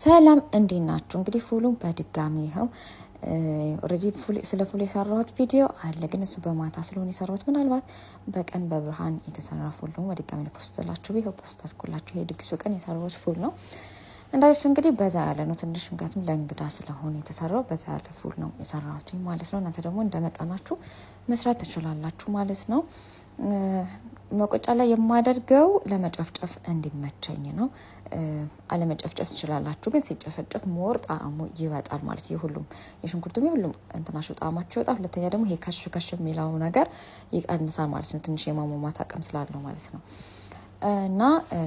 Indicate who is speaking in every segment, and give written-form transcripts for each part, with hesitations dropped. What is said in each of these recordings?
Speaker 1: ሰላም እንዴት ናችሁ? እንግዲህ ፉሉን በድጋሚ ይሄው ኦሬዲ ስለ ፉል የሰራሁት ቪዲዮ አለ ግን እሱ በማታ ስለሆነ የሰራሁት ምናልባት በቀን በብርሃን የተሰራ ፉል ነው በድጋሚ ፖስትላችሁ ቢሆን ፖስታትኩላችሁ ይሄ ድግሱ ቀን የሰራሁት ፉል ነው። እንዳልኩት እንግዲህ በዛ ያለ ነው ትንሽ ምክንያቱም ለእንግዳ ስለሆነ የተሰራው በዛ ያለ ፉል ነው የሰራሁት ማለት ነው። እናንተ ደግሞ እንደመጣናችሁ መስራት ትችላላችሁ ማለት ነው። መቆጫ ላይ የማደርገው ለመጨፍጨፍ እንዲመቸኝ ነው። አለመጨፍጨፍ ትችላላችሁ ግን ሲጨፈጨፍ ሞር ጣዕሙ ይወጣል ማለት ይሁሉም የሽንኩርቱም ይሁሉም እንትናሹ ጣዕማቸው ይወጣል። ሁለተኛ ደግሞ ይሄ ከሽ የሚለው ነገር ይቀንሳል ማለት ነው። ትንሽ የማሞማት አቅም ስላለው ማለት ነው። እና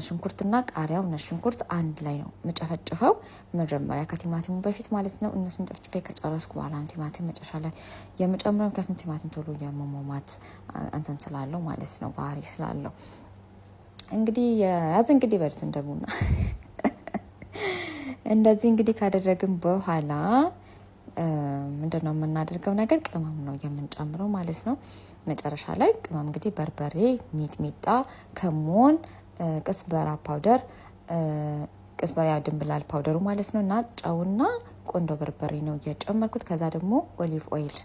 Speaker 1: ሽንኩርትና ቃሪያው ሽንኩርት አንድ ላይ ነው መጨፈጨፈው መጀመሪያ ከቲማቲሙ በፊት ማለት ነው። እነሱን ጨፍጭፌ ከጨረስኩ በኋላ ቲማቲም መጨረሻ ላይ የመጨመረው ከቲማቲም ቶሎ የማሞማት አንተን ስላለው ማለት ነው ባህሪ ስላለው እንግዲህ ያዝ እንግዲህ በሉት እንደቡና እንደዚህ እንግዲህ ካደረግን በኋላ ምንድነው የምናደርገው ነገር ቅመም ነው የምንጨምረው ማለት ነው። መጨረሻ ላይ ቅመም እንግዲህ በርበሬ ሚጥሚጣ ከሞን ቅስበራ ፓውደር ቅስበራ ድንብላል ፓውደሩ ማለት ነውና ጫውና ቆንዶ በርበሬ ነው የጨመርኩት። ከዛ ደግሞ ኦሊቭ ኦይል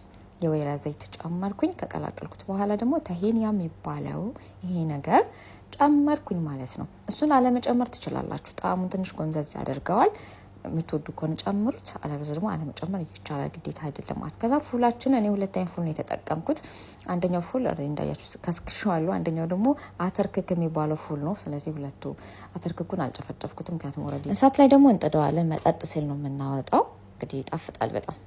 Speaker 1: የወይራ ዘይት ጨመርኩኝ። ከቀላቀልኩት በኋላ ደግሞ ተሄንያ የሚባለው ይሄ ነገር ጨመርኩኝ ማለት ነው። እሱን አለመጨመር ትችላላችሁ ጣዕሙን ትንሽ ጎምዘዝ ያደርገዋል። ምትወዱ ከሆነ ጨምሩት አለበለዚያ ደግሞ አለመጨመር ይቻላል ግዴታ አይደለም ማለት። ከዛ ፉላችን እኔ ሁለት አይነት ፉል ነው የተጠቀምኩት። አንደኛው ፉል እንዳያችሁ ከስክሻለሁ አንደኛው ደግሞ አተርክክ የሚባለው ፉል ነው። ስለዚህ ሁለቱ አተርክኩን አልጨፈጨፍኩትም ምክንያቱም ኦሬዲ እሳት ላይ ደግሞ እንጥደዋለን መጠጥ ሲል ነው የምናወጣው። እንግዲህ ይጣፍጣል በጣም